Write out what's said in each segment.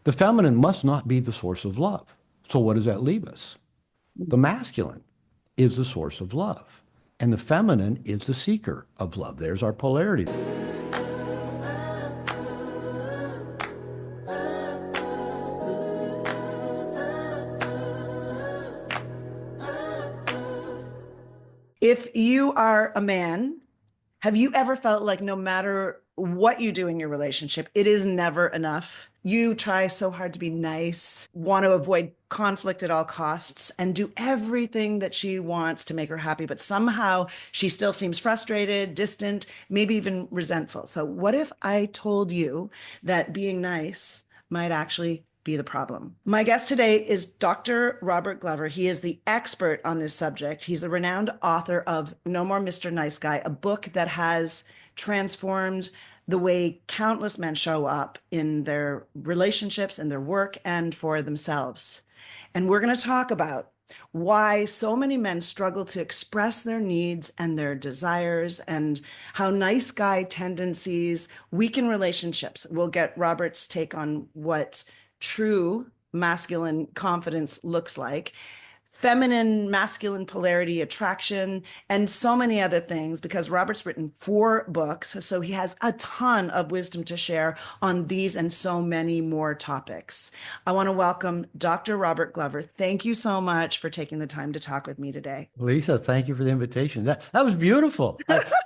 The feminine must not be the source of love. So what does that leave us? The masculine is the source of love, and the feminine is the seeker of love. There's our polarity. If you are a man, have you ever felt like no matter what you do in your relationship, it is never enough? You try so hard to be nice, want to avoid conflict at all costs, and do everything that she wants to make her happy, but somehow she still seems frustrated, distant, maybe even resentful. So, what if I told you that being nice might actually be the problem? My guest today is Dr. Robert Glover. He is the expert on this subject. He's a renowned author of No More Mr. Nice Guy, a book that has transformed the way countless men show up in their relationships, in their work, and for themselves. And we're going to talk about why so many men struggle to express their needs and their desires, and how nice guy tendencies weaken relationships. We'll get Robert's take on what true masculine confidence looks like, feminine masculine polarity attraction, and so many other things, because Robert's written 4 books, so he has a ton of wisdom to share on these and so many more topics. I want to welcome Dr. Robert Glover. Thank you so much for taking the time to talk with me today. Lisa, thank you for the invitation. That was beautiful.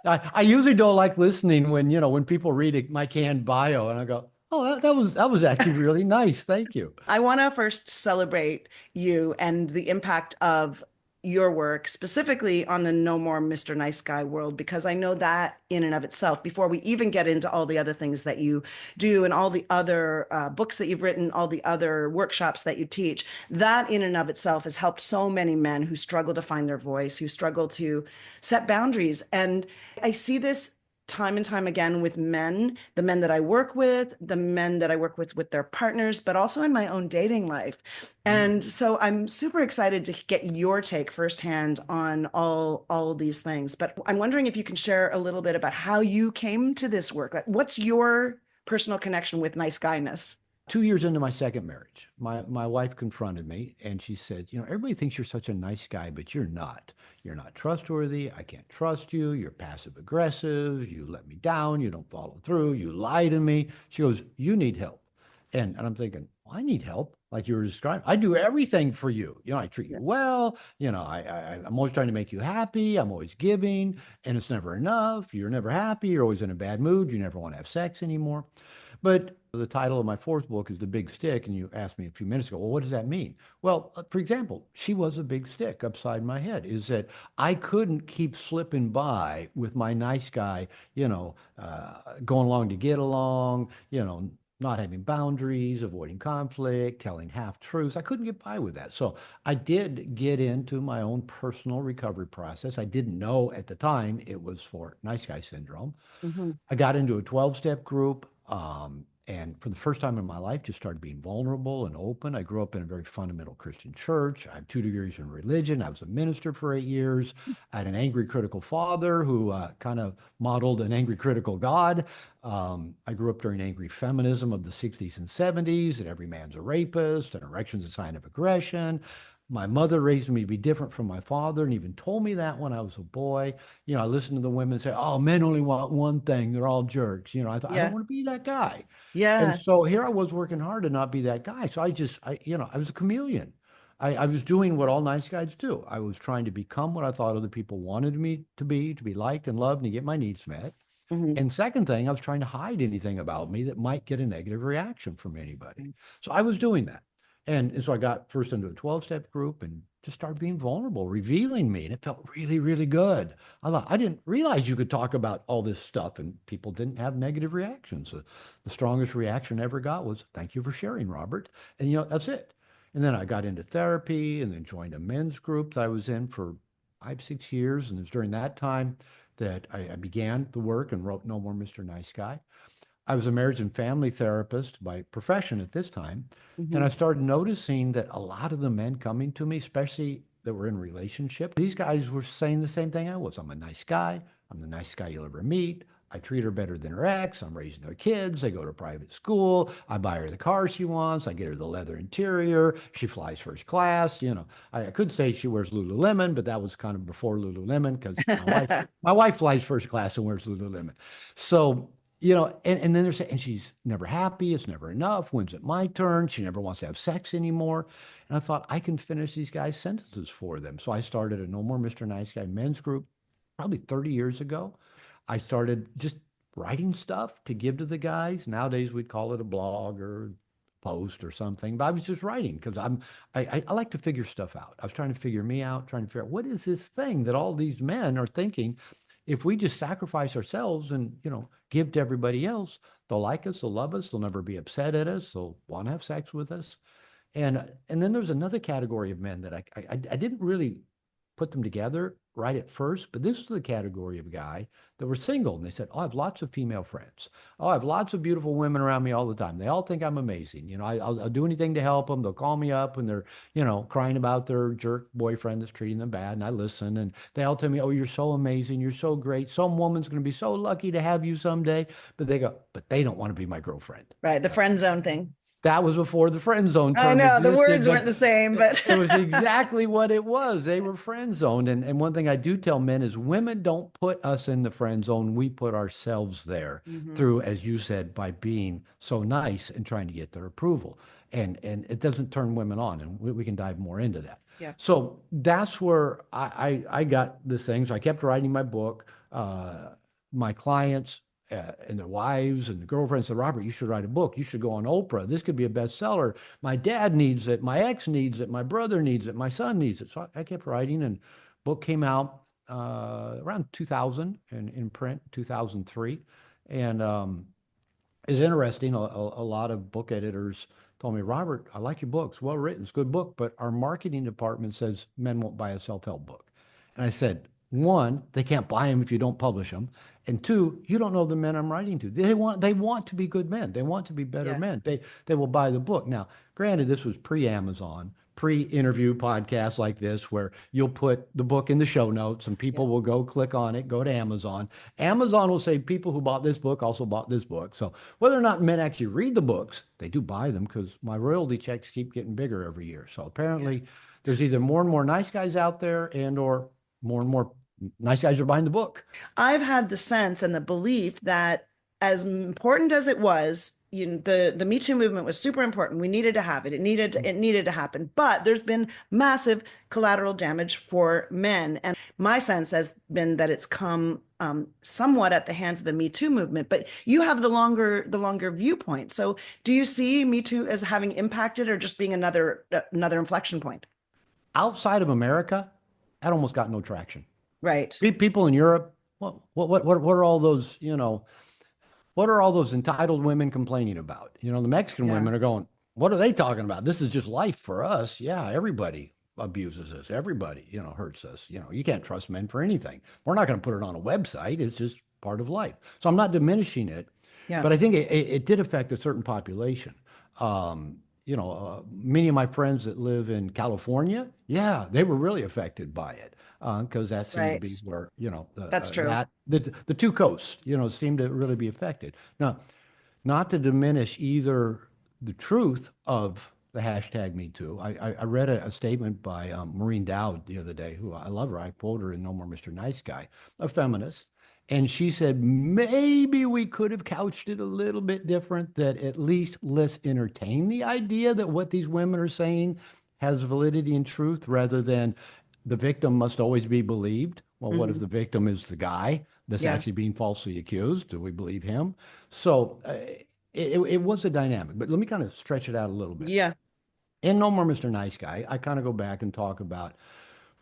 I usually don't like listening when, when people read my canned bio and I go, oh, that was actually really nice. Thank you. I want to first celebrate you and the impact of your work, specifically on the No More Mr. Nice Guy world, because I know that in and of itself, before we even get into all the other things that you do and all the other books that you've written, all the other workshops that you teach, that in and of itself has helped so many men who struggle to find their voice, who struggle to set boundaries. And I see this time and time again with men, the men that I work with, the men that I work with their partners, but also in my own dating life. And so I'm super excited to get your take firsthand on all of these things. But I'm wondering if you can share a little bit about how you came to this work. Like, what's your personal connection with nice guyness? 2 years into my second marriage, my wife confronted me and she said, everybody thinks you're such a nice guy, but you're not. You're not trustworthy. I can't trust you. You're passive aggressive. You let me down. You don't follow through. You lie to me. She goes, you need help. And I'm thinking, well, I need help. Like you were describing, I do everything for you. I treat you well. I'm always trying to make you happy. I'm always giving, and it's never enough. You're never happy. You're always in a bad mood. You never want to have sex anymore. But the title of my fourth book is The Big Stick, and you asked me a few minutes ago, well, what does that mean? Well, for example, she was a big stick upside my head, is that I couldn't keep slipping by with my nice guy, going along to get along, not having boundaries, avoiding conflict, telling half truths. I couldn't get by with that. So I did get into my own personal recovery process. I didn't know at the time it was for nice guy syndrome. Mhm. I got into a 12-step group, and for the first time in my life, just started being vulnerable and open. I grew up in a very fundamental Christian church. I have 2 degrees in religion. I was a minister for 8 years. I had an angry, critical father who kind of modeled an angry, critical God. I grew up during angry feminism of the 60s and 70s, that every man's a rapist, and erection's a sign of aggression. My mother raised me to be different from my father and even told me that when I was a boy. I listened to the women say, oh, men only want one thing. They're all jerks. I thought, I don't Yeah. want to be that guy. And Yeah. so here I was working hard to not be that guy. So I was a chameleon. I was doing what all nice guys do. I was trying to become what I thought other people wanted me to be liked and loved and to get my needs met. Mhm. And second thing, I was trying to hide anything about me that might get a negative reaction from anybody. So I was doing that. And so I got first into a 12-step group and just started being vulnerable, revealing me. And it felt really, really good. I didn't realize you could talk about all this stuff and people didn't have negative reactions. The strongest reaction I ever got was, thank you for sharing, Robert. And, that's it. And then I got into therapy and then joined a men's group that I was in for 5, 6 years. And it was during that time that I began the work and wrote No More Mr. Nice Guy. I was a marriage and family therapist by profession at this time. And I Mhm. started noticing that a lot of the men coming to me, especially that were in relationship, these guys were saying the same thing I was. I'm a nice guy. I'm the nice guy you'll ever meet. I treat her better than her ex. I'm raising their kids. They go to private school. I buy her the car she wants. I get her the leather interior. She flies first class. I could say she wears Lululemon, but that was kind of before Lululemon because my wife flies first class and wears Lululemon. So, and then they're saying, and she's never happy. It's never enough. When's it my turn? She never wants to have sex anymore. And I thought I can finish these guys' sentences for them. So I started a No More Mr. Nice Guy men's group probably 30 years ago. I started just writing stuff to give to the guys. Nowadays we'd call it a blog or post or something, but I was just writing because I like to figure stuff out. I was trying to figure me out, trying to figure out what is this thing that all these men are thinking. If we just sacrifice ourselves and give to everybody else, they'll like us, they'll love us, they'll never be upset at us, they'll want to have sex with us. And then there's another category of men that I didn't really put them together right at first, but this was the category of guy that were single. And they said, "Oh, I have lots of female friends. Oh, I have lots of beautiful women around me all the time. They all think I'm amazing. I'll do anything to help them. They'll call me up when they're, crying about their jerk boyfriend that's treating them bad. And I listen. And they all tell me, oh, you're so amazing. You're so great. Some woman's going to be so lucky to have you someday." But they go, but they don't want to be my girlfriend. Right, the friend zone thing. That was before the friend zone I term know the existed, words weren't but the same, it, but it was exactly what it was. They were friend zoned. And one thing I do tell men is women don't put us in the friend zone. We put ourselves there Mhm. through, as you said, by being so nice and trying to get their approval. And it doesn't turn women on. And we can dive more into that. Yeah. So that's where I got this thing. So I kept writing my book. My clients and their wives and the girlfriends said, "Robert, you should write a book. You should go on Oprah. This could be a bestseller. My dad needs it. My ex needs it. My brother needs it. My son needs it." So I kept writing, and book came out around 2000 and in print 2003. And it's interesting. A lot of book editors told me, "Robert, I like your books. Well written. It's a good book, but our marketing department says men won't buy a self-help book." And I said, one, they can't buy them if you don't publish them. And two, you don't know the men I'm writing to. They want to be good men. They want to be better Yeah. men. They will buy the book. Now, granted, this was pre-Amazon, pre-interview podcast like this, where you'll put the book in the show notes and Yeah. people will go click on it, go to Amazon. Amazon will say people who bought this book also bought this book. So whether or not men actually read the books, they do buy them because my royalty checks keep getting bigger every year. So Yeah. apparently there's either more and more nice guys out there and more nice guys are buying the book. I've had the sense and the belief that as important as it was, the Me Too movement was super important. We needed to have it. It needed to happen. But there's been massive collateral damage for men, and my sense has been that it's come somewhat at the hands of the Me Too movement. But you have the longer viewpoint. So do you see Me Too as having impacted or just being another inflection point? Outside of America, that almost got no traction. Right. People in Europe, what are all those, what are all those entitled women complaining about? The Mexican Yeah. women are going, what are they talking about? This is just life for us. Yeah, everybody abuses us. Everybody, hurts us. You can't trust men for anything. We're not going to put it on a website. It's just part of life. So I'm not diminishing it, Yeah. but I think it did affect a certain population. Many of my friends that live in California, yeah, they were really affected by it because that seemed to Right. be where, That's true. the two coasts, seemed to really be affected. Now, not to diminish either the truth of the hashtag Me Too. I read a statement by Maureen Dowd the other day, who I love her. I quote her in No More Mr. Nice Guy, a feminist. And she said, maybe we could have couched it a little bit different, that at least let's entertain the idea that what these women are saying has validity and truth rather than the victim must always be believed. Well, what if Mhm. the victim is the guy that's Yeah. actually being falsely accused? Do we believe him? So it was a dynamic, but let me kind of stretch it out a little bit. Yeah. In No More Mr. Nice Guy, I kind of go back and talk about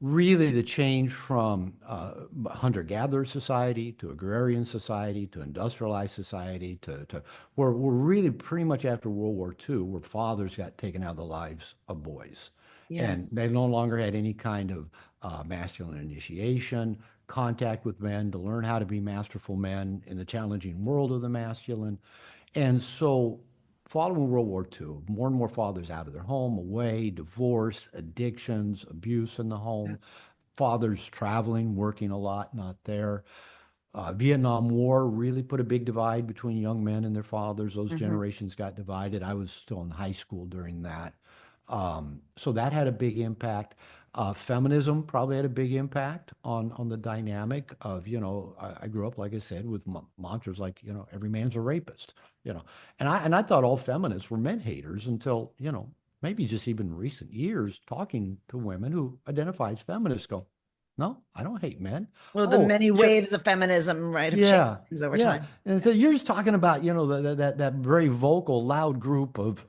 really the change from hunter-gatherer society to agrarian society to industrialized society to where we're really pretty much after World War II, where fathers got taken out of the lives of boys. And Yes. they no longer had any kind of masculine initiation, contact with men to learn how to be masterful men in the challenging world of the masculine. And so, following World War II, more and more fathers out of their home, away, divorce, addictions, abuse in the Yeah. home, fathers traveling, working a lot, not there. Vietnam War really put a big divide between young men and their fathers. Those Hmm. generations got divided. I was still in high school during that. So that had a big impact. Feminism probably had a big impact on the dynamic of, I grew up, like I said, with mantras like, every man's a rapist, and I thought all feminists were men haters until, maybe just even recent years talking to women who identify as feminists go, no, I don't hate men. Well, the Oh, many yeah, waves of feminism, right, have changed yeah, things over yeah. time. And so you're just talking about, that very vocal, loud group of,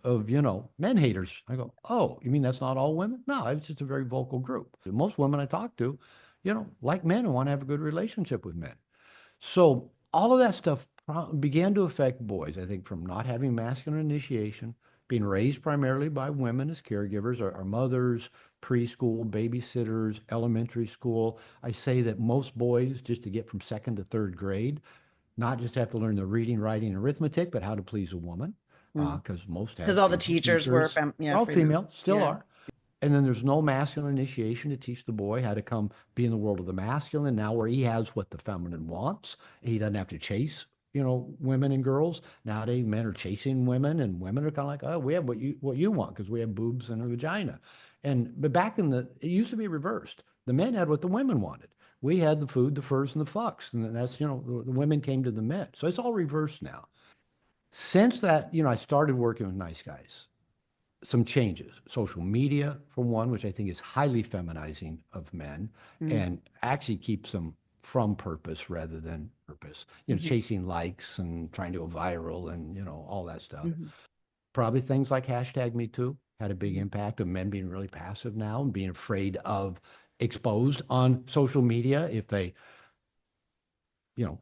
men haters. I go, oh, you mean that's not all women? No, it's just a very vocal group. Most women I talk to, like men and want to have a good relationship with men. So all of that stuff began to affect boys, I think, from not having masculine initiation, being raised primarily by women as caregivers, our mothers, preschool, babysitters, elementary school. I say that most boys, just to get from second to third grade, not just have to learn the reading, writing, and arithmetic, but how to please a woman, because most Because had all the female teachers were, teachers. yeah, They're all female. female, still Yeah. are. And then there's no masculine initiation to teach the boy how to come be in the world of the masculine. Now, where he has what the feminine wants, he doesn't have to chase, women and girls. Nowadays, men are chasing women, and women are kind of like, oh, we have what you want because we have boobs and a vagina. But back it used to be reversed. The men had what the women wanted. We had the food, the furs, and the fucks, and that's the women came to the men. So it's all reversed now. Since that, I started working with nice guys, some changes. Social media, for one, which I think is highly feminizing of men Mm-hmm. and actually keeps them from purpose rather than purpose. Hmm. Chasing likes and trying to go viral and, all that stuff. Hmm. Probably things like hashtag Me Too had a big impact of men being really passive now and being afraid of exposed on social media if they, you know,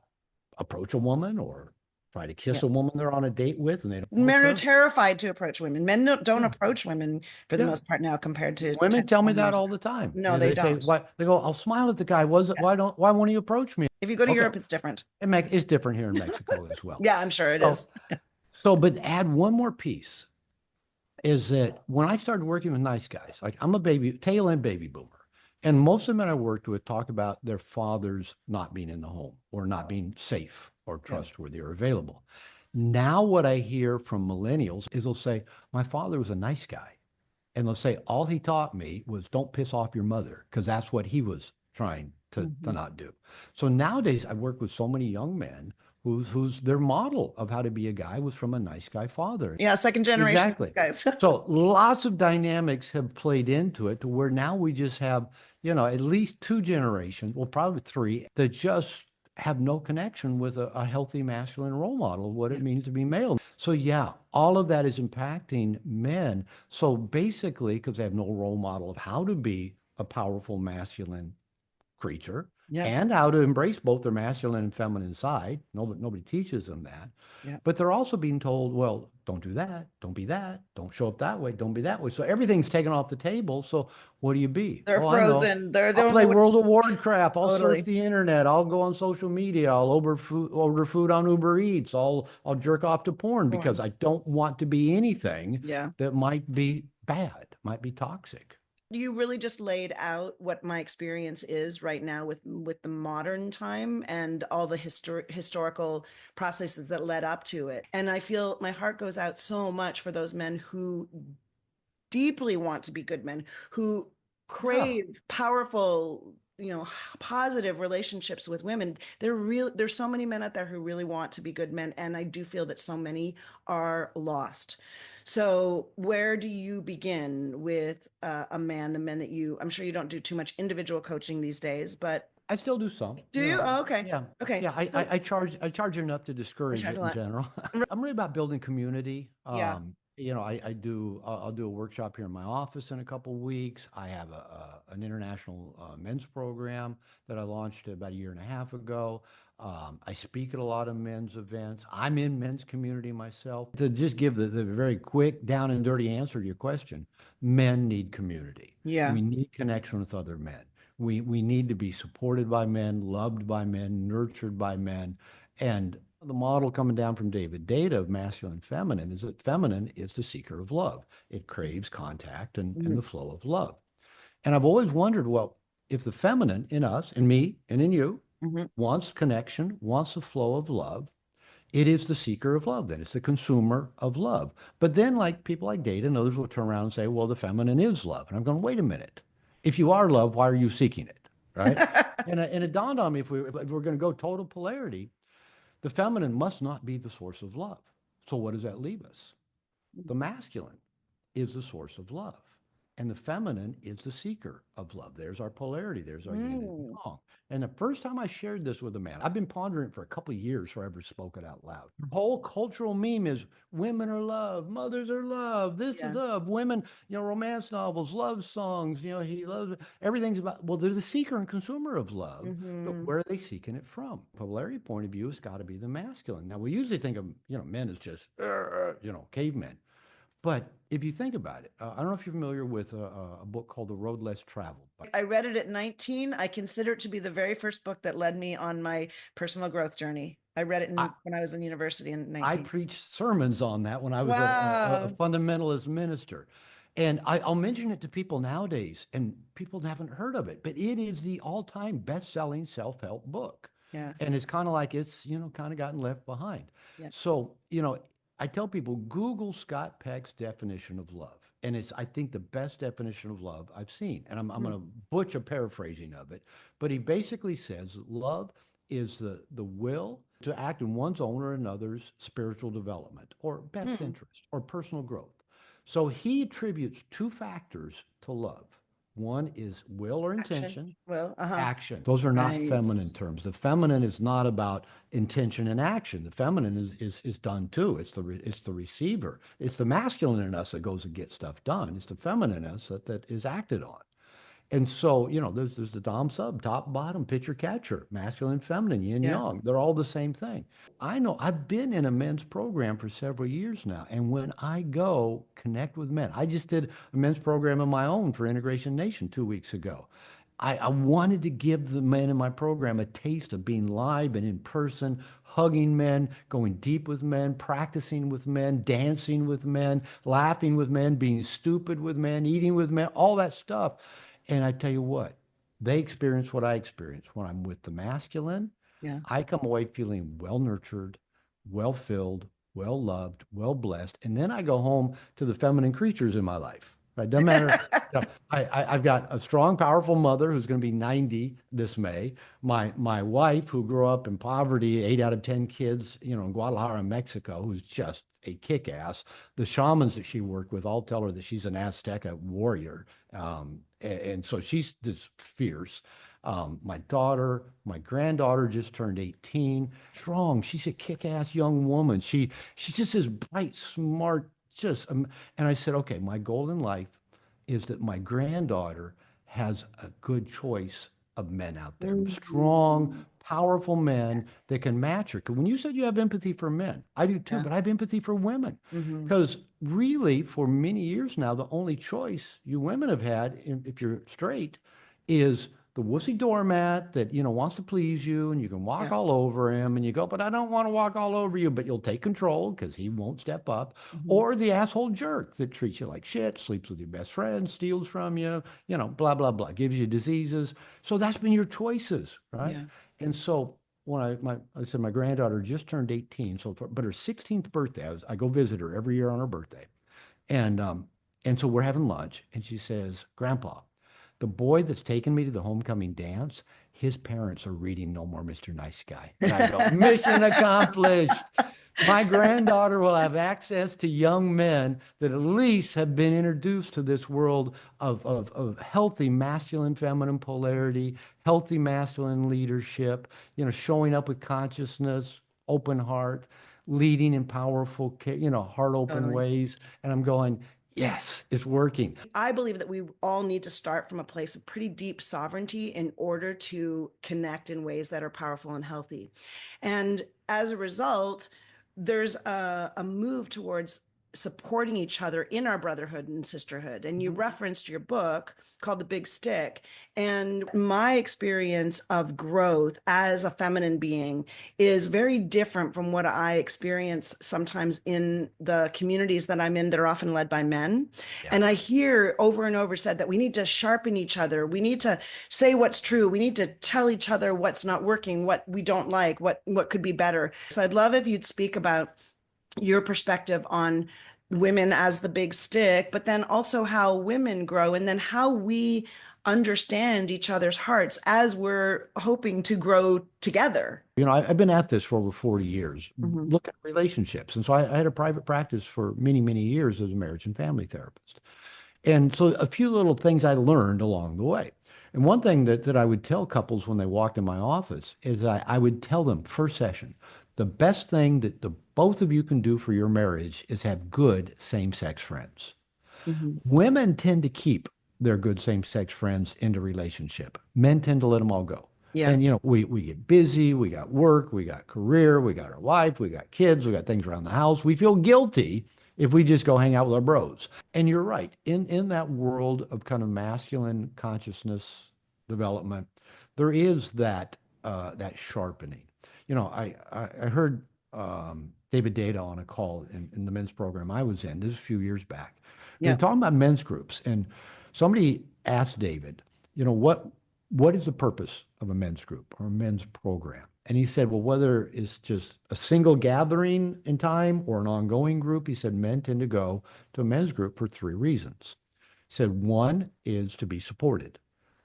approach a woman or try to Yeah. kiss a woman they're on a date with and they don't Men trust are her. terrified to approach women. Men don't Yeah. approach women for the Yeah. most part now compared to Women 10, tell me 20 that years all ago. the time. No, Yeah, they they say, don't. why? They go, I'll smile at the guy. Yeah. Why won't he approach me? If you go to Okay. Europe, it's different. It's different here in Mexico as well. Yeah, I'm sure it So, is. but add one more piece is that when I started working with nice guys, like I'm a tail end baby boomer. And most of the men I worked with talk about their fathers not being in the home or not being safe or Yeah. trustworthy or available. Now, what I hear from millennials is they'll say, my father was a nice guy. And they'll say, all he taught me was don't piss off your mother, because that's what he was trying to Hmm. not do. So nowadays, I work with so many young men who's their model of how to be a guy was from a nice guy father. Yeah, second generation Exactly. guys. So lots of dynamics have played into it to where now we just have, at least two generations, well, probably three, that just have no connection with a healthy masculine role model of what it Yeah. means to be male. So yeah, all of that is impacting men. So basically, because they have no role model of how to be a powerful masculine creature Yeah. and how to embrace both their masculine and feminine side. Nobody teaches them that. Yeah. But they're also being told, well, don't do that, don't be that, don't show up that way, don't be that way. So everything's taken off the table. So what do you be? They're Oh, I know. frozen. They I'll don't play know what World of Warcraft. I'll surf totally. the internet. I'll go on social media. I'll order food on Uber Eats. I'll jerk off to porn because Porn. I don't want to be anything Yeah. that might be bad, might be toxic. You really just laid out what my experience is right now with the modern time and all the historical processes that led up to it. And I feel my heart goes out so much for those men who deeply want to be good men, who Yeah. crave powerful, positive relationships with women. There's so many men out there who really want to be good men, and I do feel that so many are lost. So where do you begin with a man, the men that I'm sure you don't do too much individual coaching these days, but I still do some, do you? Oh, okay. Yeah. Okay. Yeah. I, I, So I charge I charge enough to I discourage tried it a in lot. general. I'm really about building community. Yeah. I'll do a workshop here in my office in a couple weeks. I have an international men's program that I launched about a year and a half ago. I speak at a lot of men's events. I'm in men's community myself. To just give the very quick, down and dirty answer to your question, men need community. Yeah. We need connection with other men. We need to be supported by men, loved by men, nurtured by men. And the model coming down from David Data of masculine and feminine is that feminine is the seeker of love. It craves contact and the Mhm. flow of love. And I've always wondered, well, if the feminine in us, in me and in you, Mhm. wants connection, wants the flow of love. It is the seeker of love, then it's the consumer of love. But then, like people like Data and others will turn around and say, well, the feminine is love. And I'm going, wait a minute. If you are love, why are you seeking it? Right. And it dawned on me if we're going to go total polarity, the feminine must not be the source of love. So what does that leave us? The masculine is the source of love. And the feminine is the seeker of love. There's our polarity. There's our yin and Mm. yang. And the first time I shared this with a man, I've been pondering it for a couple of years before I ever spoke it out loud. The whole cultural meme is women are love, mothers are love, this is Yeah. love, women, romance novels, love songs, he loves everything's about, well, they're the seeker and consumer of love, but Hmm. where are they seeking it from? Polarity point of view has got to be the masculine. Now, we usually think of, men as just, cavemen. But if you think about it, I don't know if you're familiar with a book called The Road Less Traveled. I read it at 19. I consider it to be the very first book that led me on my personal growth journey. I read it I, when I was in university in I 19. preached sermons on that when I was a Wow. fundamentalist minister. And I'll mention it to people nowadays, and people haven't heard of it, but it is the all-time best-selling self-help book. Yeah. And it's kind of like it's, kind of gotten left behind. Yeah. So, I tell people, Google Scott Peck's definition of love. And it's, I think, the best definition of love I've seen. And I'm Mhm. going to butcher paraphrasing of it, but he basically says love is the will to act in one's own or another's spiritual development or best Mm. interest or personal growth. So he attributes two factors to love. One is will or Action. intention, Well, action. Those are not right. feminine terms. The feminine is not about intention and action. The feminine is done too. It's the receiver. It's the masculine in us that goes and gets stuff done. It's the feminine in us that is acted on. And so, there's the dom sub, top, bottom, pitcher, catcher, masculine, feminine, yin, Yeah. yang. They're all the same thing. I know I've been in a men's program for several years now. And when I go connect with men, I just did a men's program of my own for Integration Nation 2 weeks ago. I wanted to give the men in my program a taste of being live and in person, hugging men, going deep with men, practicing with men, dancing with men, laughing with men, being stupid with men, eating with men, all that stuff. And I tell you what, they experience what I experience when I'm with the masculine. Yeah. I come away feeling well nurtured, well filled, well loved, well blessed. And then I go home to the feminine creatures in my life. Right? Doesn't matter. I've got a strong, powerful mother who's going to be 90 this May. My wife, who grew up in poverty, 8 out of 10 kids, in Guadalajara, Mexico, who's just a kick ass. The shamans that she worked with all tell her that she's an Azteca warrior. And so she's just fierce. My daughter, my granddaughter just turned 18, strong. She's a kick-ass young woman. She's just this bright, smart, and I said, okay, my goal in life is that my granddaughter has a good choice of men out there, strong, Mm. powerful men that can match her. Because when you said you have empathy for men, I do too, Yeah. but I have empathy for women. Hmm. Because really, for many years now, the only choice you women have had, if you're straight, is the wussy doormat that wants to please you, and you can walk Yeah. all over him, and you go, but I don't want to walk all over you, but you'll take control because he won't step up, Hmm. or the asshole jerk that treats you like shit, sleeps with your best friend, steals from you, blah blah blah, gives you diseases. So that's been your choices, right? Yeah. And so when I said my granddaughter just turned 18, but her 16th birthday, I go visit her every year on her birthday. And so we're having lunch, and she says, Grandpa, the boy that's taken me to the homecoming dance, his parents are reading No More Mr. Nice Guy. And I go, mission accomplished. My granddaughter will have access to young men that at least have been introduced to this world of healthy masculine feminine polarity, healthy masculine leadership, showing up with consciousness, open heart, leading in powerful, heart open Totally. ways. And I'm going, yes, it's working. I believe that we all need to start from a place of pretty deep sovereignty in order to connect in ways that are powerful and healthy. And as a result, there's a move towards supporting each other in our brotherhood and sisterhood. And you Mhm. referenced your book called The Big Stick. And my experience of growth as a feminine being is very different from what I experience sometimes in the communities that I'm in that are often led by men. Yeah. And I hear over and over said that we need to sharpen each other. We need to say what's true. We need to tell each other what's not working, what we don't like, what could be better. So I'd love if you'd speak about your perspective on women as the big stick, but then also how women grow and then how we understand each other's hearts as we're hoping to grow together. I've been at this for over 40 years. Mhm. Look at relationships. And so I had a private practice for many, many years as a marriage and family therapist. And so a few little things I learned along the way. And one thing that I would tell couples when they walked in my office is I would tell them first session, the best thing that the both of you can do for your marriage is have good same-sex friends. Mhm. Women tend to keep their good same-sex friends into relationship. Men tend to let them all go. Yeah. And we get busy, we got work, we got career, we got our wife, we got kids, we got things around the house. We feel guilty if we just go hang out with our bros. And you're right. In that world of kind of masculine consciousness development, there is that sharpening. I heard David Data on a call in the men's program I was in. This was a few years back. We were Yeah. talking about men's groups, and somebody asked David, what is the purpose of a men's group or a men's program? And he said, well, whether it's just a single gathering in time or an ongoing group, he said men tend to go to a men's group for three reasons. He said one is to be supported.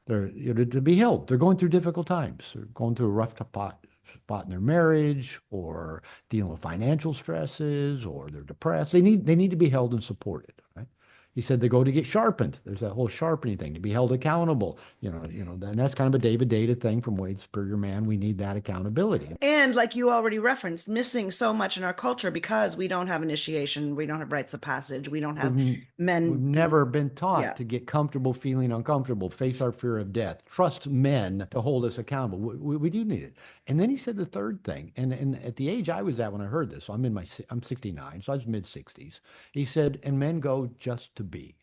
They're to be held. They're going through difficult times. They're going through a rough spot in their marriage, or dealing with financial stresses, or they're depressed. They need to be held and supported. Right? He said they go to get sharpened. There's that whole sharpening thing to be held accountable. And that's kind of a David Data thing from Wade Superior Man. We need that accountability. And like you already referenced, missing so much in our culture because we don't have initiation, we don't have rites of passage, we don't have We've we've men. never been taught Yeah. to get comfortable feeling uncomfortable, face our fear of death, trust men to hold us accountable. We do need it. And then he said the third thing, and at the age I was at when I heard this, so I'm 69, so I was mid 60s. He said, and men go just to be.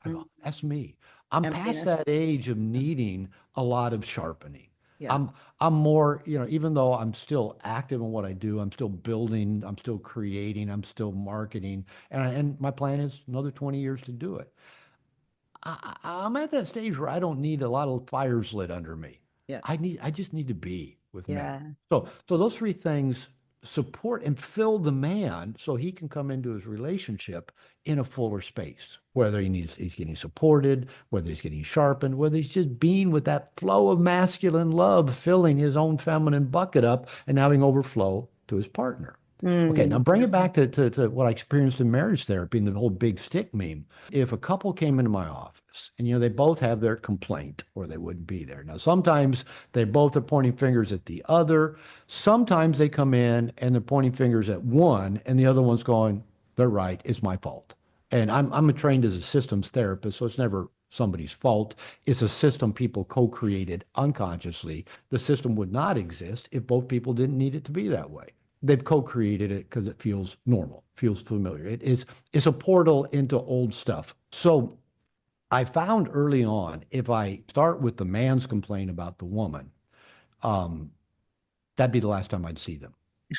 I go, Mm. that's me. I'm past Emptiness. that age of needing a lot of sharpening. Yeah. I'm more, even though I'm still active in what I do, I'm still building, I'm still creating, I'm still marketing, and my plan is another 20 years to do it. I'm at that stage where I don't need a lot of fires lit under me. Yeah. I just need to be with men. Yeah. So those three things support and fill the man so he can come into his relationship in a fuller space, whether he's getting supported, whether he's getting sharpened, whether he's just being with that flow of masculine love, filling his own feminine bucket up and having overflow to his partner. Okay, now Mm. bring it back to what I experienced in marriage therapy and the whole big stick meme. If a couple came into my office and they both have their complaint or they wouldn't be there. Now sometimes they both are pointing fingers at the other. Sometimes they come in and they're pointing fingers at one and the other one's going, they're right, it's my fault. And I'm trained as a systems therapist, so it's never somebody's fault. It's a system people co-created unconsciously. The system would not exist if both people didn't need it to be that way. They've co-created it because it feels normal, feels familiar. It's a portal into old stuff. So I found early on, if I start with the man's complaint about the woman, um, that'd be the last time I'd see them.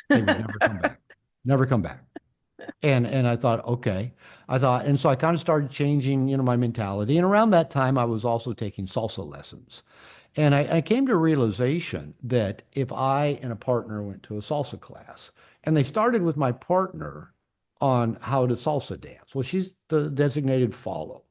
They would never come back, never come back. And I thought, okay, and so I kind of started changing, my mentality. And around that time, I was also taking salsa lessons. And I came to a realization that if I and a partner went to a salsa class, and they started with my partner on how to salsa dance, well, she's the designated follow.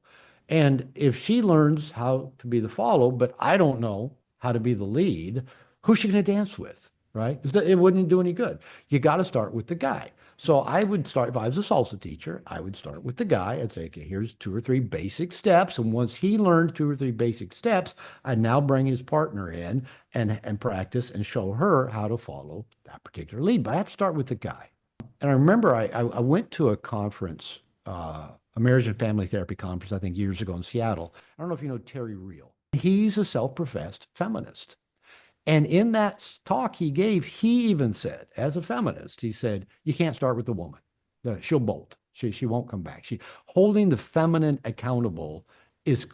And if she learns how to be the follow, but I don't know how to be the lead, who's she going to dance with? Right? It wouldn't do any good. You got to start with the guy. So I would start, if I was a salsa teacher, I would start with the guy. I'd say, okay, here's two or three basic steps. And once he learned two or three basic steps, I'd now bring his partner in and practice and show her how to follow that particular lead. But I have to start with the guy. And I remember I went to a conference, a marriage and family therapy conference, I think years ago in Seattle. I don't know if you know Terry Real. He's a self-professed feminist. And in that talk he gave, he even said, as a feminist, he said, you can't start with the woman. She'll bolt. She won't come back. She holding the feminine accountable is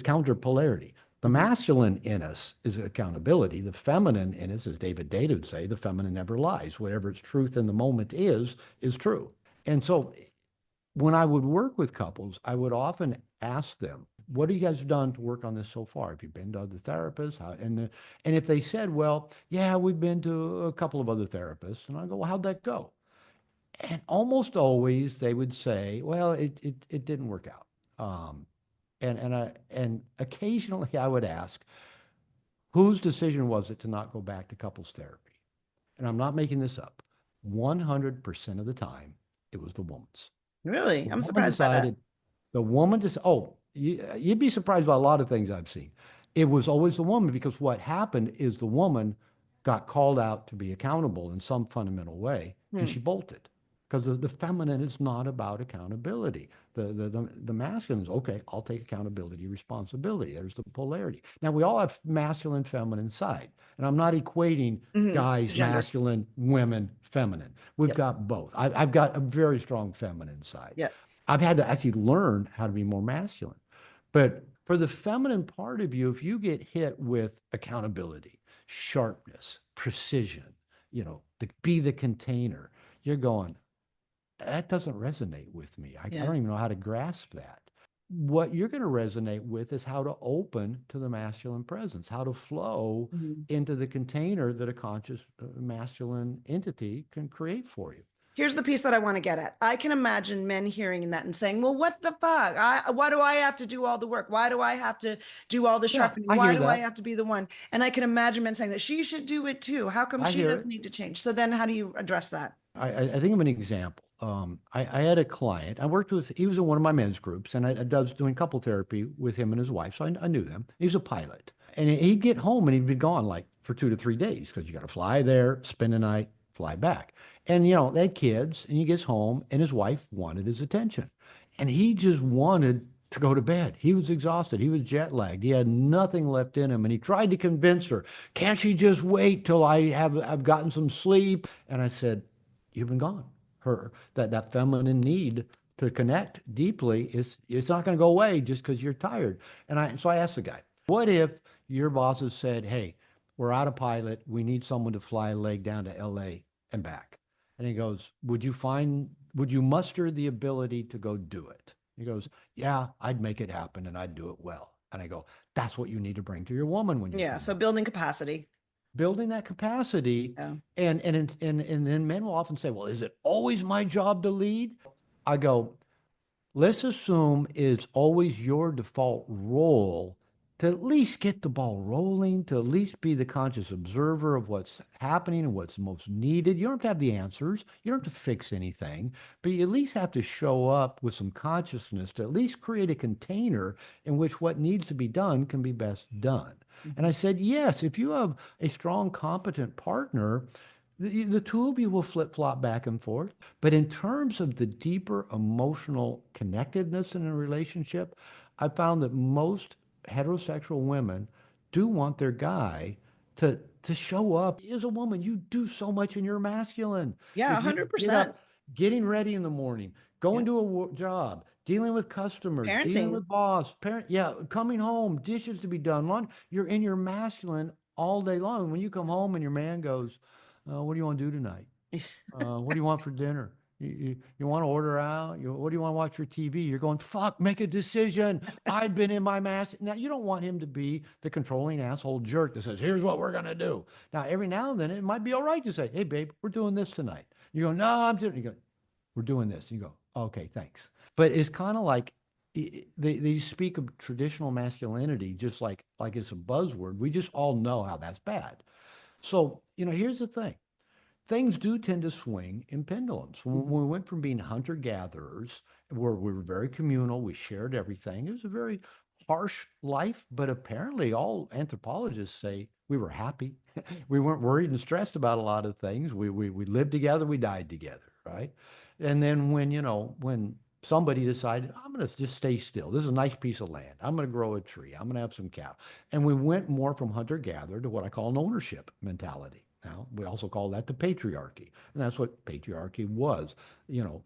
counter polarity. The Mhm. masculine in us is accountability. The feminine in us, as David would say, the feminine never lies. Whatever its truth in the moment is true. And so when I would work with couples, I would often ask them, "What have you guys done to work on this so far? Have you been to other therapists?" And if they said, "Well, yeah, we've been to a couple of other therapists," and I go, "Well, how'd that go?" And almost always they would say, "Well, it didn't work out." And occasionally I would ask, "Whose decision was it to not go back to couples therapy?" And I'm not making this up. 100% of the time, it was the woman's. Really? The I'm woman surprised by that. decided, the woman just, oh, you'd be surprised by a lot of things I've seen. It was always the woman because what happened is the woman got called out to be accountable in some fundamental way and Hmm. she bolted because the feminine is not about accountability. The masculine is okay, I'll take accountability, responsibility. There's the polarity. Now, we all have masculine, feminine side. And I'm not equating Hmm. guys, Gender. masculine, women, feminine. We've Yep. got both. I've got a very strong feminine side. Yep. I've had to actually learn how to be more masculine. But for the feminine part of you, if you get hit with accountability, sharpness, precision, be the container, you're going, that doesn't resonate with me. I Yeah. don't even know how to grasp that. What you're going to resonate with is how to open to the masculine presence, how to flow Mhm. into the container that a conscious masculine entity can create for you. Here's the piece that I want to get at. I can imagine men hearing that and saying, "Well, what the fuck? Why do I have to do all the work? Why do I have to do all the Yeah, sharpening? I Why hear do I that. have to be the one?" And I can imagine men saying that she should do it too. How come I she hear doesn't it. need to change? So then how do you address that? I think of an example. I had a client. I worked with. He was in one of my men's groups, and I was doing couple therapy with him and his wife, so I knew them. He was a pilot, and he'd get home and he'd be gone like for 2 to 3 days because you got to fly there, spend the night, fly back. And they had kids, and he gets home, and his wife wanted his attention, and he just wanted to go to bed. He was exhausted. He was jet lagged. He had nothing left in him, and he tried to convince her, "Can't she just wait till I've gotten some sleep?" And I said, "You've been gone." That feminine need to connect deeply is it's not going to go away just because you're tired. So I asked the guy, what if your bosses said, "Hey, we're out of pilot. We need someone to fly a leg down to LA and back." And he goes, would you muster the ability to go do it? He goes, "Yeah, I'd make it happen and I'd do it well." And I go, "That's what you need to bring to your woman when you Yeah. come So home." building capacity. Building that capacity. Yeah. And then men will often say, "Well, is it always my job to lead?" I go, let's assume it's always your default role to at least get the ball rolling, to at least be the conscious observer of what's happening and what's most needed. You don't have to have the answers, you don't have to fix anything, but you at least have to show up with some consciousness to at least create a container in which what needs to be done can be best done. And I Mhm. said, yes, if you have a strong, competent partner, the two of you will flip flop back and forth. But in terms of the deeper emotional connectedness in a relationship, I found that most heterosexual women do want their guy to show up. As a woman, you do so much in your masculine. Yeah. If you get 100%. up, getting ready in the morning, Yeah. going to a job, dealing with customers, dealing Parenting. with boss, parent, yeah, coming home, dishes to be done, you're in your masculine all day long. When you come home and your man goes, "What do you want to do tonight? What do you want for dinner? You want to order out? What do you want to watch for TV?" You're going, "Fuck, make a decision. I've been in my mask." Now, you don't want him to be the controlling asshole jerk that says, "Here's what we're going to do." Now, every now and then, it might be all right to say, "Hey, babe, we're doing this tonight." You go, "No, I'm doing," you go, "We're doing this." You go, "Okay, thanks." But it's kind of like they speak of traditional masculinity just like it's a buzzword. We just all know how that's bad. So, here's the thing, things do tend to swing in pendulums. When we went from being hunter gatherers, where we were very communal, we shared everything. It was a very harsh life, but apparently all anthropologists say we were happy. We weren't worried and stressed about a lot of things. We lived together, we died together, right? And then when somebody decided, "I'm going to just stay still. This is a nice piece of land. I'm going to grow a tree. I'm going to have some cow." And we went more from hunter gatherer to what I call an ownership mentality. Now, we also call that the patriarchy. And that's what patriarchy was. You know,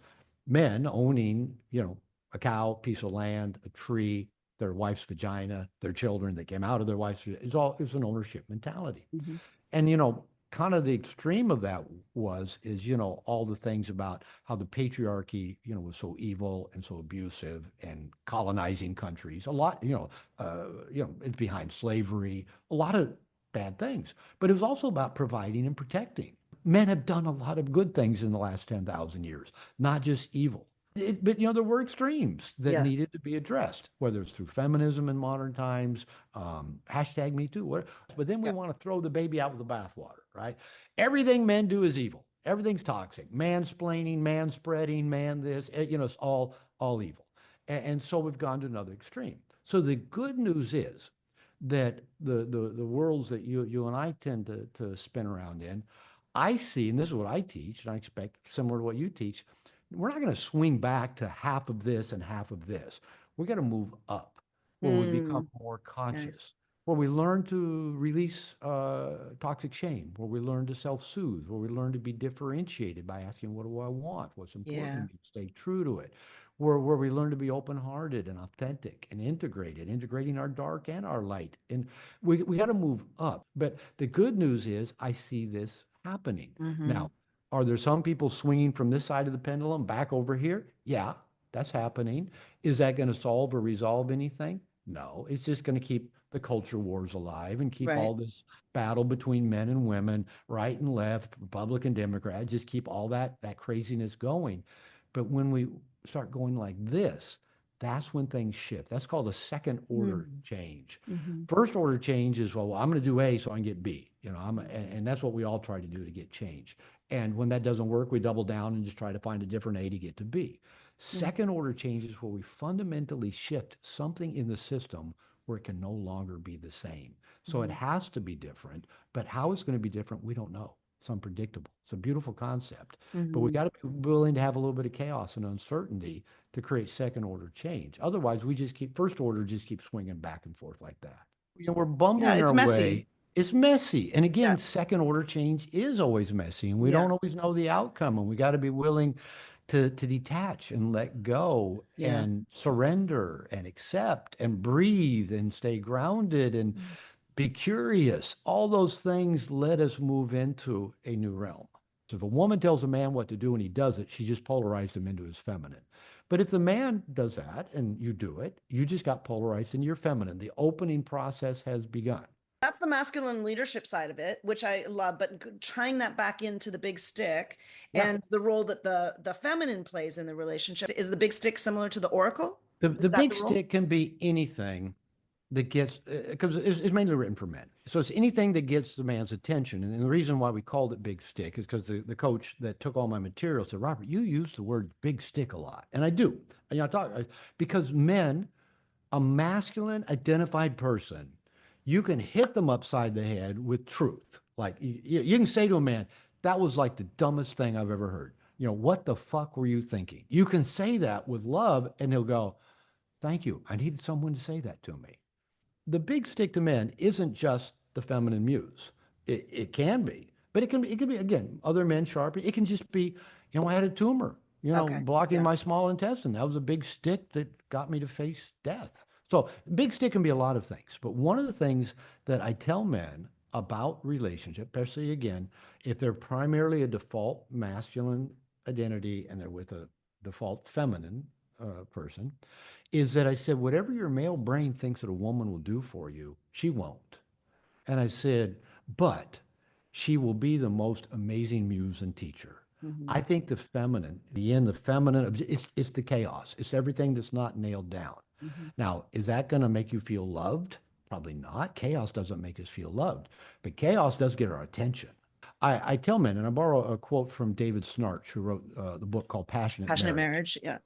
Men owning, a cow, piece of land, a tree, their wife's vagina, their children that came out of their wife's, it's an ownership mentality. Mhm. And, kind of the extreme of that is, all the things about how the patriarchy, was so evil and so abusive and colonizing countries. A lot, it's behind slavery, a lot of bad things. But it was also about providing and protecting. Men have done a lot of good things in the last 10,000 years, not just evil. But there were extremes that Yes. needed to be addressed, whether it's through feminism in modern times, hashtag Me Too. But then we Yeah. want to throw the baby out with the bathwater, right? Everything men do is evil. Everything's toxic. Mansplaining, man spreading, man this, it's all evil. And so we've gone to another extreme. So the good news is that the worlds that you and I tend to spin around in, I see, and this is what I teach, and I expect similar to what you teach, we're not going to swing back to half of this and half of this. We got to move up where we become Mm, more nice. conscious, where we learn to release toxic shame, where we learn to self-soothe, where we learn to be differentiated by asking, what do I want? What's important to Yeah. me? Stay true to it. Where we learn to be open-hearted and authentic and integrated, integrating our dark and our light. And we got to move up. But the good news is I see this happening. Hmm. Now, are there some people swinging from this side of the pendulum back over here? Yeah, that's happening. Is that going to solve or resolve anything? No, it's just going to keep the culture wars alive and keep Right. all this battle between men and women, right and left, Republican, Democrat, just keep all that craziness going. But when we start going like this, that's when things shift. That's called a second order Mm-hmm. change. Mm-hmm. First order change is, well, I'm going to do A so I can get B. And that's what we all try to do to get change. And when that doesn't work, we double down and just try to find a different A to get to B. Second order changes where we fundamentally shift something in the system where it can no longer be the same. So it Mm-hmm. has to be different, but how it's going to be different, we don't know. It's unpredictable. It's a beautiful concept, but we Mm-hmm. got to be willing to have a little bit of chaos and uncertainty to create second order change. Otherwise, we just keep first order, just keep swinging back and forth like that. We're Yeah, bumbling it's our messy. way. It's messy. And Yeah. again, second order change is always messy, and we Yeah. don't always know the outcome. And we got to be willing to detach and let go Yeah. and surrender and accept and breathe and stay grounded and be curious. All those things let us move into a new realm. So if a woman tells a man what to do and he does it, she just polarized him into his feminine. But if the man does that and you do it, you just got polarized into your feminine. The opening process has begun. That's the masculine leadership side of it, which I love, but tying that back into the big stick Yeah. and the role that the feminine plays in the relationship. Is the big stick similar to the oracle? The Is that big the role? stick can be anything that gets, because it's mainly written for men. So it's anything that gets the man's attention. And the reason why we called it big stick is because the coach that took all my material said, Robert, you use the word big stick a lot. And I do. And, because men, a masculine identified person, you can hit them upside the head with truth. Like you can say to a man, that was like the dumbest thing I've ever heard. What the fuck were you thinking? You can say that with love, and he'll go, thank you. I needed someone to say that to me. The big stick to men isn't just the feminine muse. It can be, but it can be again, other men sharpen. It can just be, I had a tumor, Okay. blocking Yeah. my small intestine. That was a big stick that got me to face death. So big stick can be a lot of things, but one of the things that I tell men about relationship, especially again, if they're primarily a default masculine identity and they're with a default feminine person, is that I said, whatever your male brain thinks that a woman will do for you, she won't. And I said, but she will be the most amazing muse and teacher. Hmm. I think the feminine, the end, the feminine, it's the chaos. It's everything that's not nailed down. Hmm. Now, is that going to make you feel loved? Probably not. Chaos doesn't make us feel loved, but chaos does get our attention. I tell men, and I borrow a quote from David Snarch, who wrote the book called Passionate Passionate Marriage. marriage. Yeah.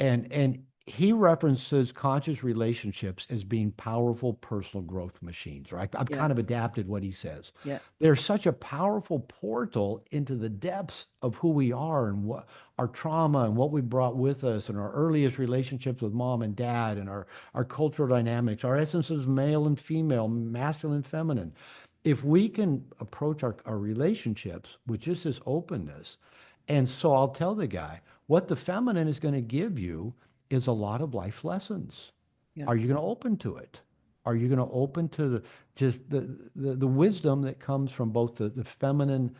And he references conscious relationships as being powerful personal growth machines, right? I've Yeah. kind of adapted what he says. Yeah. They're such a powerful portal into the depths of who we are and what our trauma and what we brought with us and our earliest relationships with mom and dad and our cultural dynamics, our essences, male and female, masculine, feminine. If we can approach our relationships with just this openness, and so I'll tell the guy, What the feminine is going to give you is a lot of life lessons. Yeah. Are you going to open to it? Are you going to open to just the wisdom that comes from both the feminine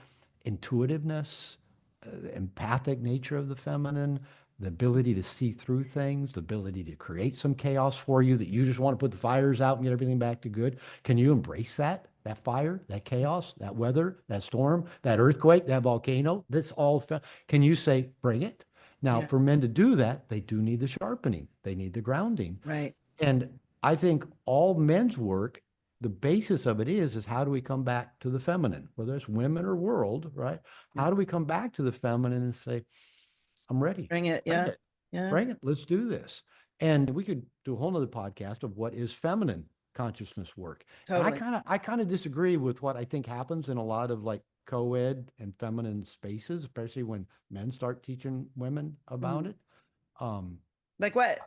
intuitiveness, the empathic nature of the feminine, the ability to see through things, the ability to create some chaos for you that you just want to put the fires out and get everything back to good? Can you embrace that? That fire, that chaos, that weather, that storm, that earthquake, that volcano, this all, can you say, bring it? Now, Yeah. for men to do that, they do need the sharpening, they need the grounding. Right. And I think all men's work, the basis of it is how do we come back to the feminine, whether it's women or world, right? Yeah. How do we come back to the feminine and say, I'm ready, Bring it. bring Yeah. it, Yeah. bring it, let's do this. And we could do a whole nother podcast of what is feminine consciousness work. And I Totally. kind of, I kind of disagree with what I think happens in a lot of like co-ed and feminine spaces, especially when men start teaching women about Mhm. it. Um, Like what?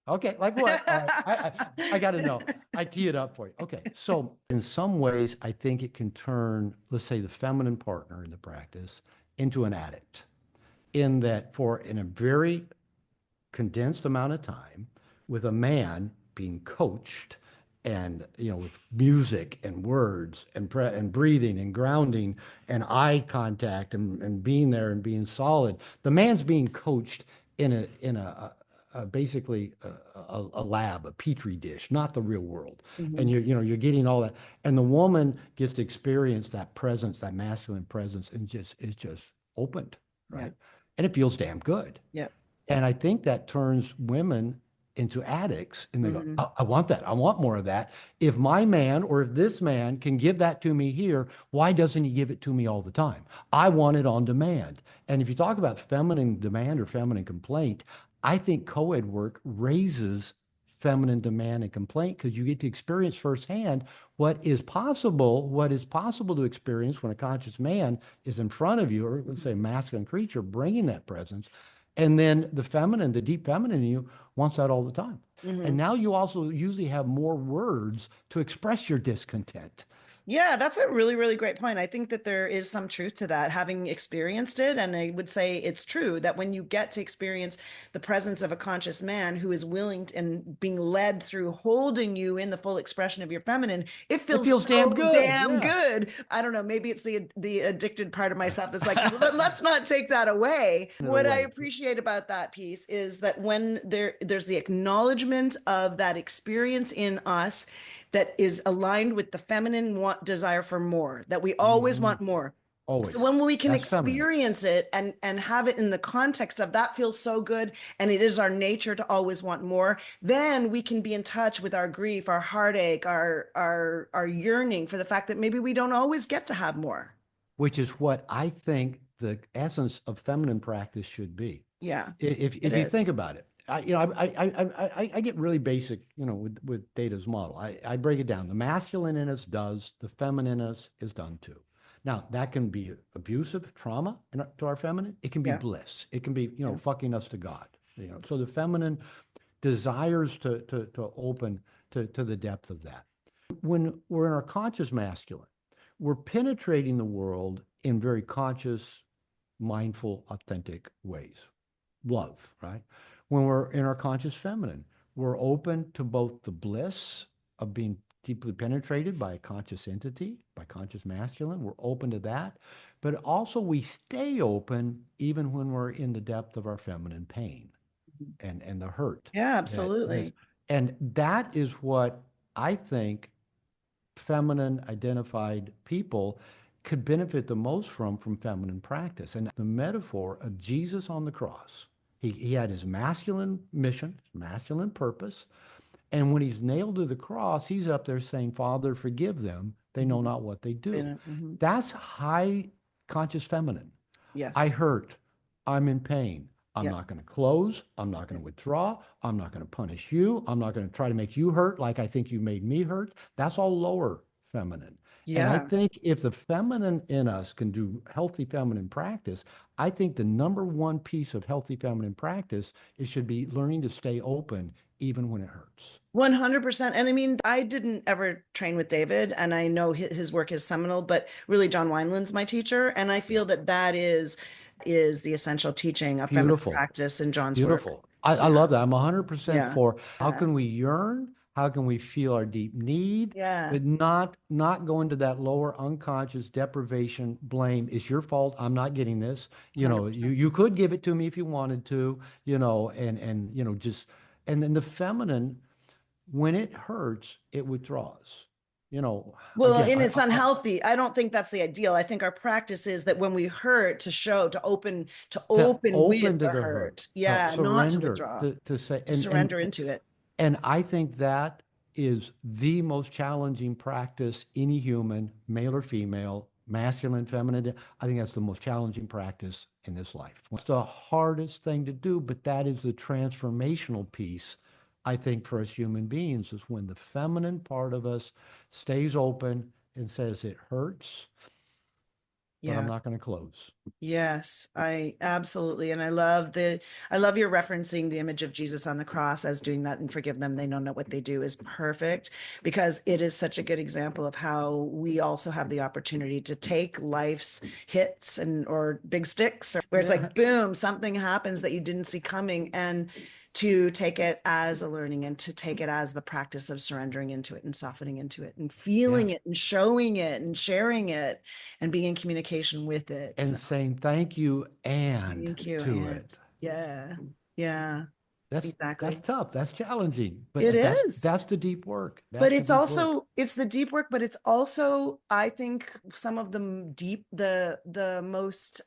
Okay, like what? All right, I got to know. I tee it up for you. Okay, so in some ways, I think it can turn, let's say, the feminine partner in the practice into an addict. In that, for in a very condensed amount of time with a man being coached and with music and words and and breathing and grounding and eye contact and being there and being solid. The man's being coached in a basically a lab, a petri dish, not the real world. And Mhm. you're getting all that, and the woman gets to experience that presence, that masculine presence, and just is just opened, Yeah. right? And it feels damn good. Yeah. And I think that turns women into addicts and they go, Hmm. I want that. I want more of that. If my man or if this man can give that to me here, why doesn't he give it to me all the time? I want it on demand. And if you talk about feminine demand or feminine complaint, I think co-ed work raises feminine demand and complaint because you get to experience firsthand what is possible to experience when a conscious man is in front of you, or let's say a masculine creature bringing that presence. And then the feminine, the deep feminine in you wants that all the time. And Hmm. now you also usually have more words to express your discontent. Yeah, that's a really, really great point. I think that there is some truth to that, having experienced it. And I would say it's true that when you get to experience the presence of a conscious man who is willing and being led through holding you in the full expression of your feminine, it It feels feels damn so good. damn Yeah. good. I don't know, maybe it's the addicted part of myself that's like, let's not take that away. In What a I way, appreciate about that piece is that when there's the acknowledgement of that experience in us that is aligned with the feminine desire for more, that we always hmm want more. So always. when we can That's feminine, experience it and have it in the context of that feels so good and it is our nature to always want more, then we can be in touch with our grief, our heartache, our yearning for the fact that maybe we don't always get to have more. which is what I think the essence of feminine practice should be. Yeah, it If you think is. about it, I get really basic, with Data's model. I break it down. The masculine in us does, the feminine in us is done too. Now, that can be abusive trauma to our feminine. It can be Yeah, bliss. It can be, yeah, fucking us to God. So the feminine desires to open to the depth of that. When we're in our conscious masculine, we're penetrating the world in very conscious, mindful, authentic ways. Love, right? When we're in our conscious feminine, we're open to both the bliss of being deeply penetrated by a conscious entity, by conscious masculine. We're open to that. But also, we stay open even when we're in the depth of our feminine pain and the hurt yeah, that is. absolutely. And that is what I think feminine identified people could benefit the most from feminine practice. And the metaphor of Jesus on the cross, he had his masculine mission, masculine purpose. And when he's nailed to the cross, he's up there saying, Father, forgive them. They know Mhm. not what they do. Mhm. That's high conscious feminine. I Yes. hurt. I'm in pain. I'm Yeah. not going to close. I'm not going Yeah. to withdraw. I'm not going to punish you. I'm not going to try to make you hurt like I think you made me hurt. That's all lower feminine. And I Yeah. think if the feminine in us can do healthy feminine practice, I think the number one piece of healthy feminine practice is should be learning to stay open even when it hurts. 100%. And I mean, I didn't ever train with David, and I know his work is seminal, but really, John Wineland's my teacher. And I Yeah. feel that that is is the essential teaching of feminine Beautiful. practice in John's work. Beautiful. I Yeah. love that. I'm 100% Yeah. for how Yeah. can we yearn? How can we feel our deep need, Yeah. but not go into that lower unconscious deprivation, blame. It's your fault. I'm not getting this. You know, 100%. you could give it to me if you wanted to, just and then the feminine, when it hurts, it withdraws. You know, Well, again, and it's unhealthy. I don't think that's the ideal. I think our practice is that when we hurt, to show, to to open with open to the the hurt, hurt. to Yeah, not to surrender, withdraw, to say, to surrender into it. and I think that is the most challenging practice any human, male or female, masculine, feminine. I think that's the most challenging practice in this life. It's the hardest thing to do, but that is the transformational piece, I think, for us human beings, is when the feminine part of us stays open and says, it hurts, but I'm Yeah. not going to close. Yes, I absolutely. And I love your referencing the image of Jesus on the cross as doing that and forgive them. They know not what they do is perfect because it is such a good example of how we also have the opportunity to take life's hits and or big sticks or where it's Yeah. like, boom, something happens that you didn't see coming and to take it as a learning and to take it as the practice of surrendering into it and softening into it and Yeah. feeling it and showing it and sharing it and being in communication with it. And saying thank you and Thank you. to And it. yeah, yeah, That's exactly. tough. That's challenging. It But is. that's the deep work. But That's the it's deep work. also it's the deep work, but it's also, I think, some of the deep, the most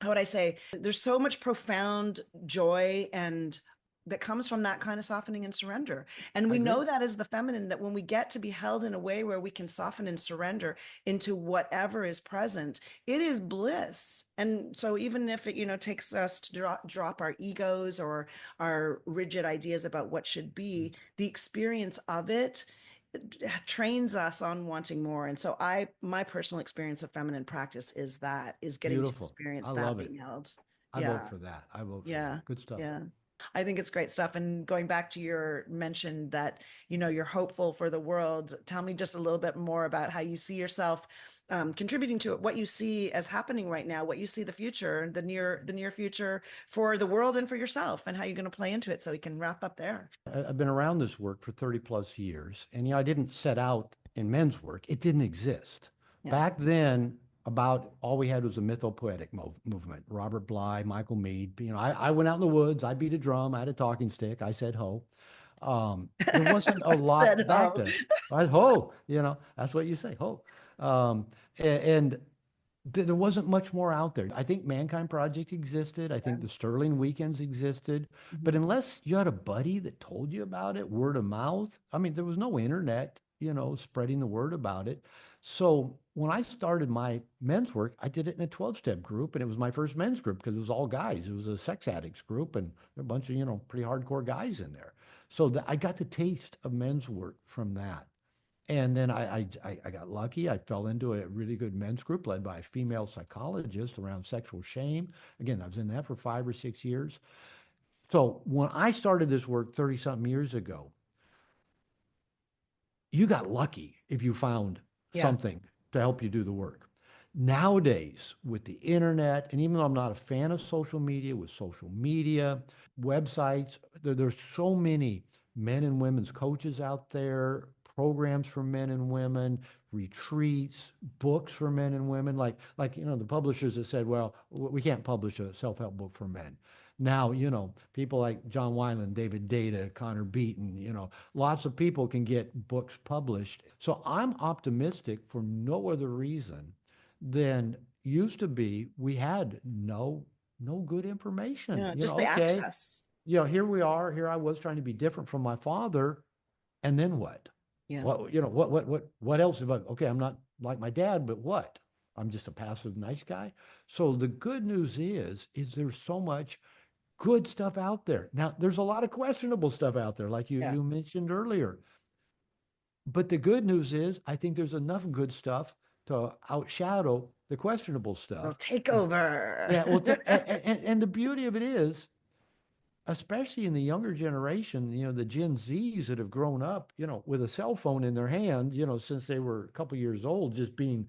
how would I say, there's so much profound joy and that comes from that kind of softening and surrender. And I we agree. know that as the feminine, that when we get to be held in a way where we can soften and surrender into whatever is present, it is bliss. And so even if it, takes us to drop our egos or our rigid ideas about what should be, the experience of it trains us on wanting more. And so my personal experience of feminine practice is getting to Beautiful. experience I that love being it. held. I vote Yeah. for that. I vote for Yeah. that. Good stuff. Yeah. I think it's great stuff. And going back to your mention that, you're hopeful for the world. Tell me just a little bit more about how you see yourself contributing to it, what you see as happening right now, what you see the future, the near future for the world and for yourself, and how you're going to play into it so we can wrap up there. I've been around this work for 30 plus years. And, I didn't set out in men's work. It didn't exist. Yeah. Back then, about all we had was a mythopoetic movement. Robert Bly, Michael Mead. I went out in the woods. I beat a drum. I had a talking stick. I said ho. There wasn't a I said, lot back oh, then. Right? Ho, that's what you say, ho. And there wasn't much more out there. I think Mankind Project existed. I think the Sterling Weekends existed. But Mhm. unless you had a buddy that told you about it, word of mouth, I mean, there was no internet, spreading the word about it. So when I started my men's work, I did it in a 12-step group, and it was my first men's group because it was all guys. It was a sex addicts group, and there were a bunch of, pretty hardcore guys in there. So I got the taste of men's work from that. And then I got lucky. I fell into a really good men's group led by a female psychologist around sexual shame. Again, I was in that for 5 or 6 years. So when I started this work 30 something years ago, you got lucky if you found Yeah. something to help you do the work. Nowadays, with the internet, and even though I'm not a fan of social media, with social media, websites, there's so many men and women's coaches out there, programs for men and women, retreats, books for men and women. Like the publishers have said, well, we can't publish a self-help book for men. Now, people like John Wineland, David Data, Connor Beaton, lots of people can get books published. So I'm optimistic for no other reason than used to be. We had no good information. Yeah. Just the Okay, access. here we are. Here I was trying to be different from my father, and then what? Yeah. What else? Okay, I'm not like my dad, but what? I'm just a passive nice guy. So the good news is there's so much good stuff out there. Now, there's a lot of questionable stuff out there, like you Yeah. you mentioned earlier. But the good news is, I think there's enough good stuff to outshadow the questionable Well, stuff. take And over. yeah, well, and the beauty of it is, especially in the younger generation, the Gen Zs that have grown up, with a cell phone in their hand, since they were a couple years old, just being,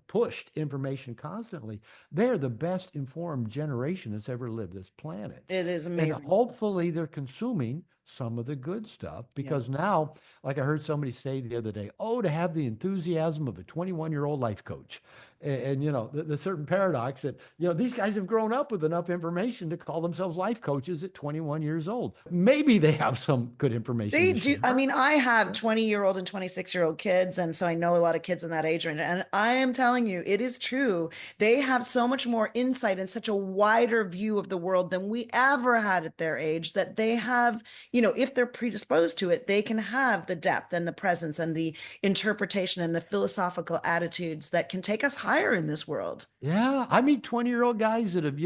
pushed information constantly. They're the best informed generation that's ever lived this planet. It is And amazing. hopefully they're consuming some of the good stuff Yeah. because now, like I heard somebody say the other day, oh, to have the enthusiasm of a 21-year-old life coach. And the certain paradox that, these guys have grown up with enough information to call themselves life coaches at 21 years old. Maybe they have some good information They to do. I share. mean, I have 20-year-old and 26-year-old kids. And so I know a lot of kids in that age range. And I am telling you, it is true. They have so much more insight and such a wider view of the world than we ever had at their age that they have, if they're predisposed to it, they can have the depth and the presence and the interpretation and the philosophical attitudes that can take us higher in this world. Yeah, I meet 20-year-old guys that have,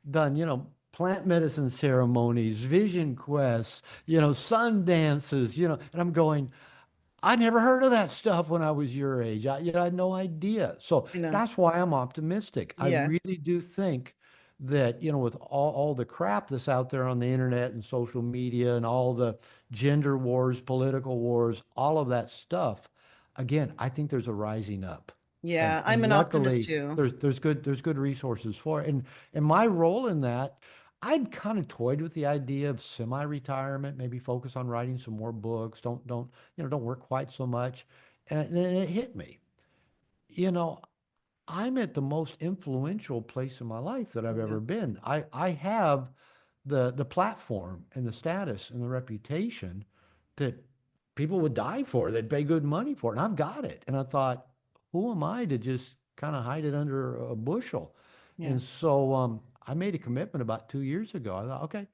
done, plant medicine ceremonies, vision quests, sun dances, and I'm going, I never heard of that stuff when I was your age. I had no idea. So You know, that's why I'm optimistic. I yeah. really do think that, with all the crap that's out there on the internet and social media and all the gender wars, political wars, all of that stuff, again, I think there's a rising up. And Yeah. I'm and an optimist luckily too. there's good resources for it. And my role in that, I'd kind of toyed with the idea of semi-retirement, maybe focus on writing some more books. Don't work quite so much. And then it hit me. You know, I'm at the most influential place in my life that I've Yeah. ever been. I have the platform and the status and the reputation that people would die for, they'd pay good money for, and I've got it. And I thought, who am I to just kind of hide it under a bushel? Yeah. And so I made a commitment about 2 years ago. I thought, okay,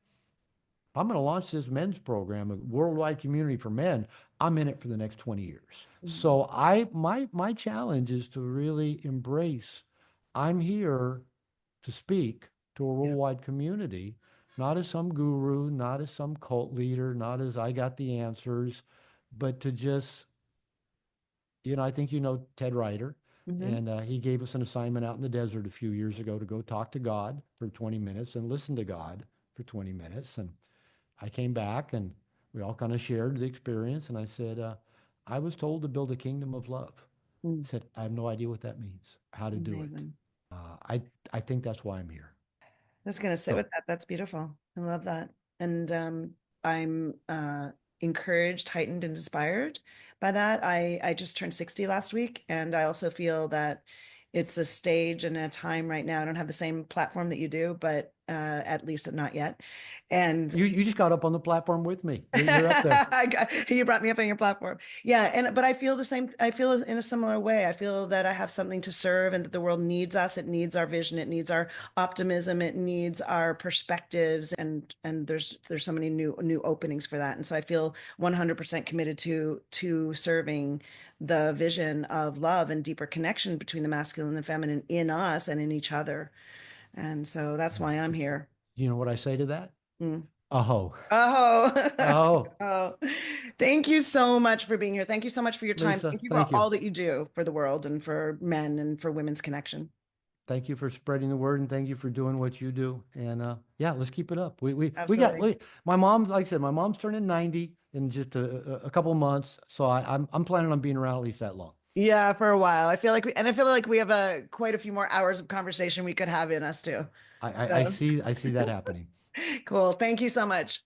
I'm going to launch this men's program, a worldwide community for men. I'm in it for the next 20 years. Mhm. So my challenge is to really embrace, I'm here to speak to a Yeah. worldwide community, not as some guru, not as some cult leader, not as I got the answers, but to just, I think Ted Ryder, Hmm. and he gave us an assignment out in the desert a few years ago to go talk to God for 20 minutes and listen to God for 20 minutes. And I came back and we all kind of shared the experience. And I said, I was told to build a kingdom of love. Mm. I said, I have no idea what that means, how to do it. Amazing. Uh, I, I think that's why I'm here. I was gonna sit So with that. That's beautiful. I love that. And I'm encouraged, heightened, and inspired by that. I just turned 60 last week, and I also feel that it's a stage and a time right now. I don't have the same platform that you do, but at least not yet. And you just got up on the platform with me. You're up there. You brought me up on your platform. Yeah, and but I feel the same. I feel in a similar way. I feel that I have something to serve and that the world needs us. It needs our vision. It needs our optimism. It needs our perspectives. And there's so many new openings for that. And so I feel 100% committed to serving the vision of love and deeper connection between the masculine and the feminine in us and in each other. And so that's why I'm here. You know what I say to that? Mm. Oh, Oh, oh, oh, thank you so much for being here. Thank you so much for your time. Lisa, Thank you for thank you. all that you do for the world and for men and for women's connection. Thank you for spreading the word and thank you for doing what you do. And yeah, let's keep it up. We got Absolutely. my mom, like I said, my mom's turning 90 in just a couple of months. So I'm planning on being around at least that long. Yeah, for a while. I feel like we have quite a few more hours of conversation we could have in us too. I So see that happening. cool. Thank you so much.